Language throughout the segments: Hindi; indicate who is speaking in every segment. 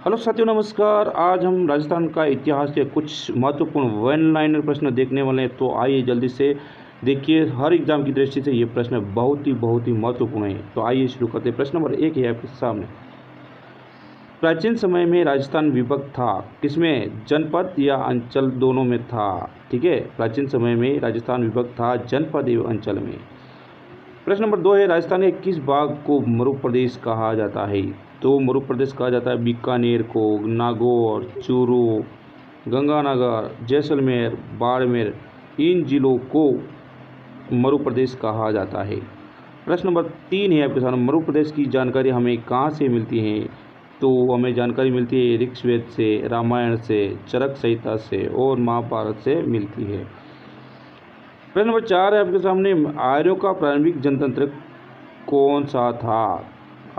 Speaker 1: हेलो साथियों, नमस्कार। आज हम राजस्थान का इतिहास के कुछ महत्वपूर्ण वन लाइनर प्रश्न देखने वाले हैं। तो आइए जल्दी से देखिए, हर एग्जाम की दृष्टि से ये प्रश्न बहुत ही महत्वपूर्ण है। तो आइए शुरू करते हैं। प्रश्न नंबर 1 है आपके सामने। प्राचीन समय में राजस्थान विभक्त था, किसमें? जनपद या अंचल, दोनों में था। ठीक है, प्राचीन समय में राजस्थान विभक्त था जनपद एवं अंचल में। प्रश्न नंबर 2 है, राजस्थान के किस भाग को मरु प्रदेश कहा जाता है? तो मरु प्रदेश कहा जाता है बीकानेर को, नागौर, चूरू, गंगानगर, जैसलमेर, बाड़मेर, इन जिलों को मरु प्रदेश कहा जाता है। प्रश्न नंबर 3 है आपके सामने। मरु प्रदेश की जानकारी हमें कहाँ से मिलती है? तो हमें जानकारी मिलती है ऋग्वेद से, रामायण से, चरक संहिता से और महाभारत से मिलती है। प्रश्न नंबर 4 है आपके सामने। आर्यों का प्रारंभिक जनतंत्र कौन सा था?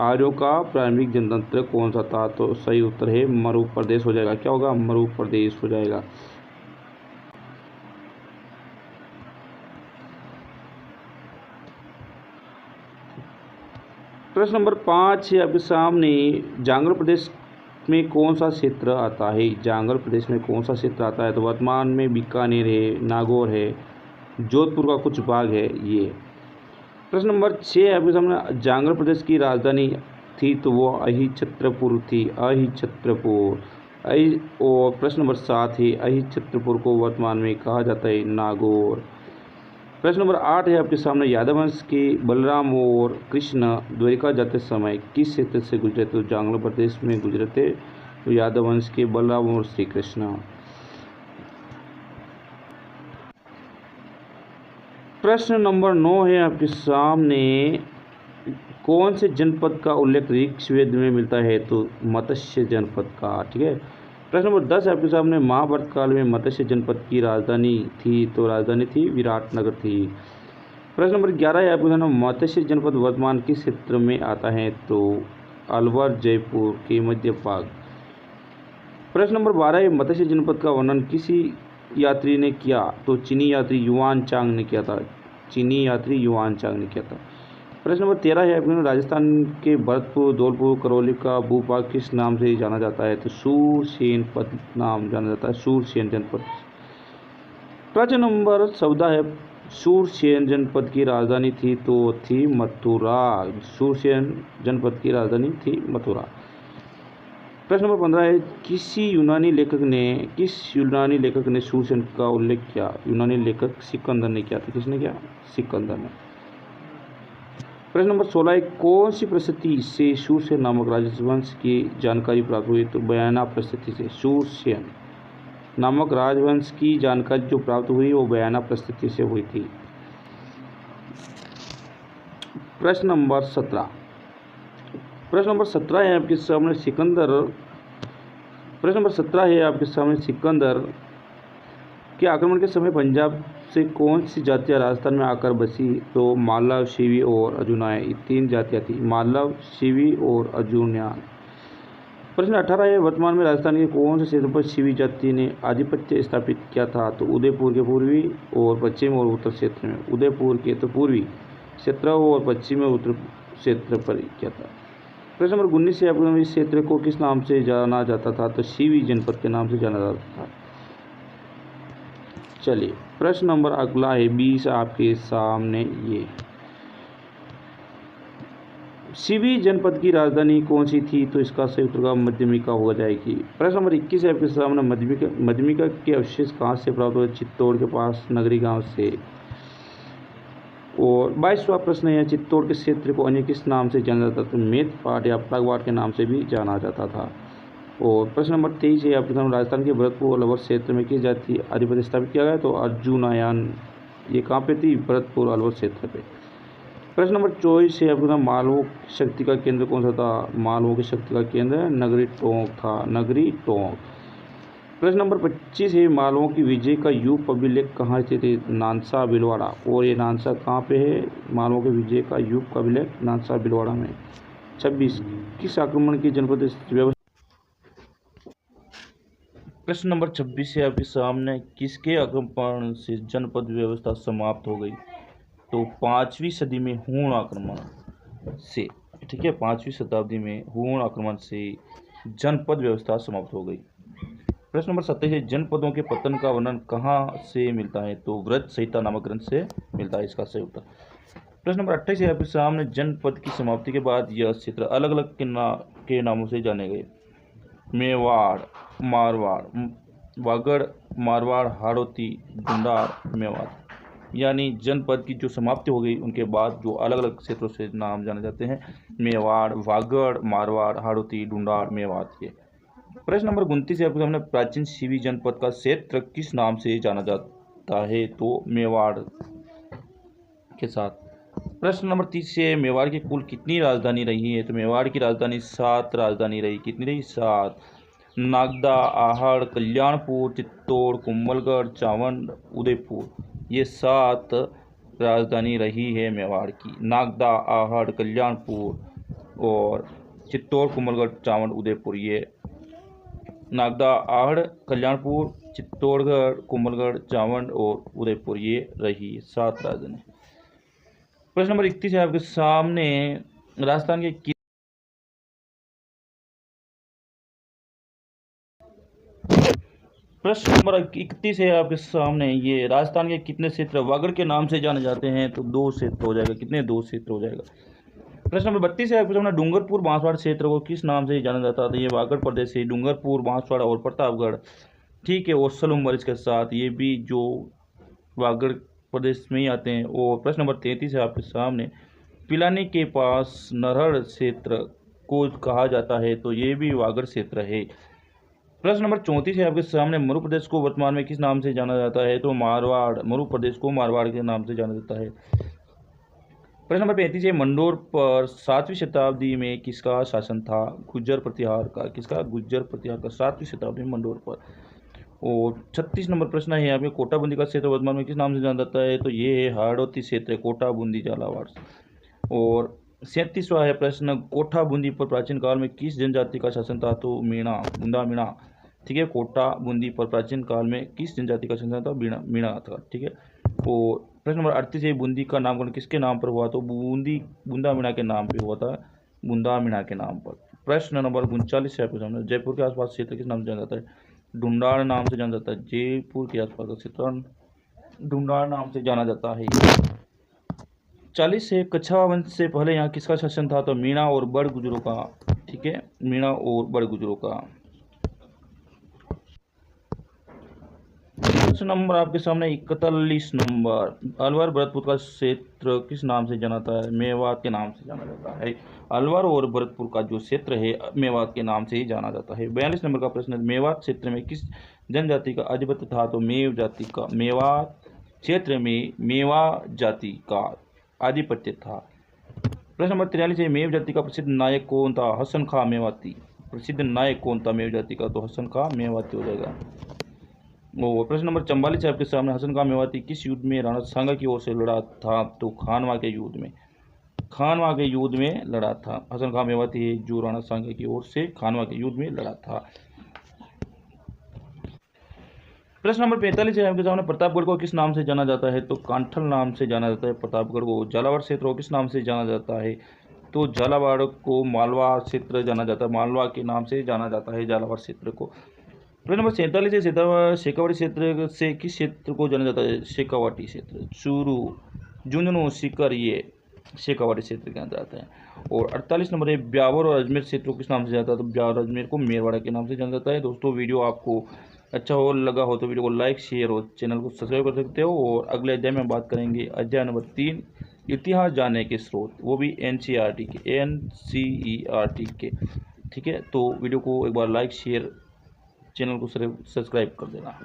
Speaker 1: आर्यों का प्रारंभिक जनतंत्र कौन सा था? तो सही उत्तर है मरु प्रदेश हो जाएगा। क्या होगा? मरु प्रदेश हो जाएगा। प्रश्न नंबर 5 है आपके सामने। जांगल प्रदेश में कौन सा क्षेत्र आता है? जांगल प्रदेश में कौन सा क्षेत्र आता है? तो वर्तमान में बीकानेर है, नागौर है, जोधपुर का कुछ भाग है ये। प्रश्न नंबर 6 है आपके सामने। जांगल प्रदेश की राजधानी थी तो वो अहिच्छत्रपुर थी, अहिच्छत्रपुर। और प्रश्न नंबर 7 है, अहिच्छत्रपुर को वर्तमान में कहा जाता है नागौर। प्रश्न नंबर 8 है आपके सामने। यादव वंश के बलराम और कृष्ण द्वारिका जाते समय किस क्षेत्र से गुजरे? तो जांगल प्रदेश में गुजरे थे तो यादव वंश के बलराम और श्री कृष्ण। प्रश्न नंबर 9 है आपके सामने। कौन से जनपद का उल्लेख ऋग्वेद में मिलता है? तो मत्स्य जनपद का। ठीक है। प्रश्न नंबर 10 है आपके सामने। महाभारत काल में मत्स्य जनपद की राजधानी थी तो राजधानी थी विराटनगर थी। प्रश्न नंबर 11 है आपके सामने। मत्स्य जनपद वर्तमान किस क्षेत्र में आता है? तो अलवर, जयपुर के मध्य भाग। प्रश्न नंबर 12 है। मत्स्य जनपद का वर्णन किसी यात्री ने किया? तो चीनी यात्री युआन चांग ने किया था। चीनी यात्री युआन चांग ने किया था। प्रश्न नंबर 13 है आपके। राजस्थान के भरतपुर, धौलपुर, करौली का भूभाग किस नाम से जाना जाता है? तो सूरसेन पद नाम जाना जाता है, सूरसेन जनपद। प्रश्न नंबर 14 है। सूरसेन जनपद की राजधानी थी तो थी मथुरा। सूरसेन जनपद की राजधानी थी मथुरा। प्रश्न नंबर 15 है। किस यूनानी लेखक ने सूरसेन का उल्लेख किया? यूनानी लेखक सिकंदर ने किया था। किसने किया? सिकंदर ने। प्रश्न नंबर 16 है। कौन सी परिस्थिति से सूरसेन नामक राजवंश की जानकारी प्राप्त हुई? तो बयाना परिस्थिति से सूरसेन नामक राजवंश की जानकारी जो प्राप्त हुई वो बयाना परिस्थिति से हुई थी। प्रश्न नंबर 17 है आपके सामने। प्रश्न नंबर 17 है आपके सामने। सिकंदर के आक्रमण के समय पंजाब से कौन सी जातियां राजस्थान में आकर बसी? तो मालव, शिवी और अजूनायन, ये 3 जातियां थी। मालव, शिवी और अजूनायन। प्रश्न 18 है। वर्तमान में राजस्थान के कौन से क्षेत्र पर शिवी जाति ने आधिपत्य स्थापित किया था? तो उदयपुर के पूर्वी और पश्चिम और उत्तर क्षेत्र में। उदयपुर के तो पूर्वी क्षेत्र और पश्चिम और उत्तर क्षेत्र पर किया था। प्रश्न नंबर 19 से आपको इस क्षेत्र को किस नाम से जाना जाता था? तो शिवी जनपद के नाम से जाना जाता था। चलिए, प्रश्न नंबर अगला है 20 आपके सामने। ये शिवी जनपद की राजधानी कौन सी थी? तो इसका सही उत्तर मध्यमिका हो जाएगी। प्रश्न नंबर 21 है आपके सामने। मध्यमिका के अवशेष कहाँ से प्राप्त हुए? चित्तौड़ के पास नगरी गांव से। और 22वां प्रश्न है। चित्तौड़ के क्षेत्र को अन्य किस नाम से जाना जाता था? तो मेदपाट या पलगवाट के नाम से भी जाना जाता था। और प्रश्न नंबर 23 है आपके सामने। राजस्थान के भरतपुर और अलवर क्षेत्र में किस जाति आधिपत्य स्थापित किया गया? तो अर्जुनायन। ये कहाँ पे थी? भरतपुर अलवर क्षेत्र पे। प्रश्न नंबर 24 है आपके सामने। मालवों की शक्ति का केंद्र कौन सा था? मालवों की शक्ति का केंद्र नगरी टोंक था, नगरी टोंक। प्रश्न नंबर 25 है। मालवों की विजय का युग अभिलेख कहाँ स्थित है? नानसा भीलवाड़ा। और ये नानसा कहाँ पे है? मालवों के विजय का युग अभिलेख नानसा भीलवाड़ा में। 26 किस आक्रमण की जनपद व्यवस्था? प्रश्न नंबर 26 है आपके सामने। किसके आक्रमण से जनपद व्यवस्था समाप्त हो गई? तो 5वीं सदी में हूण आक्रमण से। ठीक है, 5वीं शताब्दी में हूण आक्रमण से जनपद व्यवस्था समाप्त हो गई। प्रश्न नंबर 27 है, जनपदों के पतन का वर्णन कहाँ से मिलता है? तो व्रत संहिता नामक ग्रंथ से मिलता है, इसका सही उत्तर। प्रश्न नंबर 28 है आपके सामने, जनपद की समाप्ति के बाद यह क्षेत्र अलग अलग के नामों से जाने गए। मेवाड़, मारवाड़, वागड़, मारवाड़, हाड़ौती, ढूंढाड़, मेवात। यानी जनपद की जो समाप्ति हो गई उनके बाद जो अलग अलग क्षेत्रों से नाम जाने जाते हैं, मेवाड़, वागड़, मारवाड़, हाड़ौती, ढूंढाड़, मेवात के। प्रश्न नंबर 29 है आपके सामने, प्राचीन शिवी जनपद का क्षेत्र किस नाम से जाना जाता है? तो मेवाड़ के साथ। प्रश्न नंबर 30 से, मेवाड़ की कुल कितनी राजधानी रही है? तो मेवाड़ की राजधानी 7 राजधानी रही। कितनी रही? 7। नागदा, आहड़, कल्याणपुर, चित्तौड़, कुंभलगढ़, चावंड, उदयपुर, ये 7 राजधानी रही है मेवाड़ की। नागदा, आहड़, कल्याणपुर और चित्तौड़, कुंभलगढ़, चावंड, उदयपुर, ये नागदा, आहड़, कल्याणपुर, चित्तौड़गढ़, कुंभलगढ़, चावंड और उदयपुर, ये रही 7 राजधानी। प्रश्न नंबर 31 है आपके सामने, राजस्थान के प्रश्न नंबर 31 है आपके सामने, ये राजस्थान के कितने क्षेत्र वागड़ के नाम से जाने जाते हैं? तो 2 क्षेत्र हो जाएगा। कितने? 2 क्षेत्र हो जाएगा। प्रश्न नंबर 32 है आपके सामने, डूंगरपुर बांसवाड़ा क्षेत्र को किस नाम से जाना जाता था? ये वागड़ प्रदेश से डूंगरपुर, बांसवाड़ा और प्रतापगढ़, ठीक है, और सलूमगढ़ इसके साथ, ये भी जो वागड़ प्रदेश में ही आते हैं। और प्रश्न नंबर 33 है आपके सामने, पिलानी के पास नरहड़ क्षेत्र को कहा जाता है? तो ये भी वागड़ क्षेत्र है। प्रश्न नंबर 34 है आपके सामने, मरु प्रदेश को वर्तमान में किस नाम से जाना जाता है? तो मारवाड़, मरु प्रदेश को मारवाड़ के नाम से जाना जाता है। प्रश्न नंबर 35 है, मंडोर पर 7वीं शताब्दी में किसका शासन था? गुज्जर प्रतिहार का। किसका? गुज्जर प्रतिहार का, 7वीं शताब्दी में मंडोर पर। और 36 नंबर प्रश्न है आपके, कोटा बूंदी का क्षेत्र वर्तमान में किस नाम से जाना जाता है? तो ये है हाड़ौती क्षेत्र, कोटा बूंदी झालावाड़। और 37वां है प्रश्न, कोटा बूंदी पर प्राचीन काल में किस जनजाति का शासन था? तो मीणा, बूंदा मीणा, ठीक है। कोटा बूंदी पर प्राचीन काल में किस जनजाति का शासन था? मीणा था, ठीक है। और प्रश्न नंबर 38 है, बूंदी का नामकरण किसके नाम पर हुआ? तो बूंदा मीणा के नाम पे हुआ था, बूंदा मीणा के नाम पर। प्रश्न नंबर 39 है आपके सामने, जयपुर के आसपास क्षेत्र किस नाम से जाना जाता है? ढूंढाड़ नाम से जाना जाता है। जयपुर के आसपास का क्षेत्र ढूंढाड़ नाम से जाना जाता है। 40 से, कछावा वंश से पहले यहाँ किसका शासन था? तो मीणा और बड़ गुजरों का, ठीक है, मीणा और बड़ गुजरों का। प्रश्न नंबर आपके सामने 41 नंबर, अलवर भरतपुर का क्षेत्र किस नाम से जाना जाता है? मेवात के नाम से जाना जाता है। अलवर और भरतपुर का जो क्षेत्र है मेवात के नाम से ही जाना जाता है। 42 नंबर का प्रश्न, मेवात क्षेत्र में किस जनजाति का आधिपत्य था? तो मेव जाति का। मेवात क्षेत्र में मेवा जाति का आधिपत्य था। प्रश्न नंबर 43 है, मेव जाति का प्रसिद्ध नायक कौन था? हसन खां मेवाती। प्रसिद्ध नायक कौन था मेव जाति का? तो हसन खां मेवाती हो जाएगा। और प्रश्न नंबर 44 है आपके सामने, हसन खां मेवाती किस युद्ध में राणा सांगा की ओर से लड़ा था? तो खानवा के युद्ध में, खानवा के युद्ध में लड़ा था। हसन खां मेवाती जो राणा सांगा की ओर से खानवा के युद्ध में लड़ा था। प्रश्न नंबर 45 है आपके सामने, प्रतापगढ़ को किस नाम से जाना जाता है? तो कांठल नाम से जाना जाता है प्रतापगढ़ को। झालावाड़ क्षेत्र को किस नाम से जाना जाता है? तो झालावाड़ को मालवा क्षेत्र जाना जाता है, मालवा के नाम से जाना जाता है झालावाड़ क्षेत्र को। प्रश्न नंबर 47 है, शेखावाटी क्षेत्र से किस क्षेत्र को जाना जाता है? शेखावाटी क्षेत्र, चूरू, झुंझुनू, सीकर, ये शेखावाटी क्षेत्र के अंदर आता है। और 48 नंबर है, ब्यावर और अजमेर क्षेत्र को किस नाम से जाता है? तो ब्यावर अजमेर को मेरवाड़ा के नाम से जाना जाता है। दोस्तों वीडियो आपको अच्छा हो लगा हो तो वीडियो को लाइक, शेयर और चैनल को सब्सक्राइब कर सकते हो। और अगले अध्याय में बात करेंगे अध्याय नंबर 3, इतिहास जानने के स्रोत, वो भी NCERT के, ठीक है। तो वीडियो को एक बार लाइक, शेयर, चैनल को सब्सक्राइब कर देना।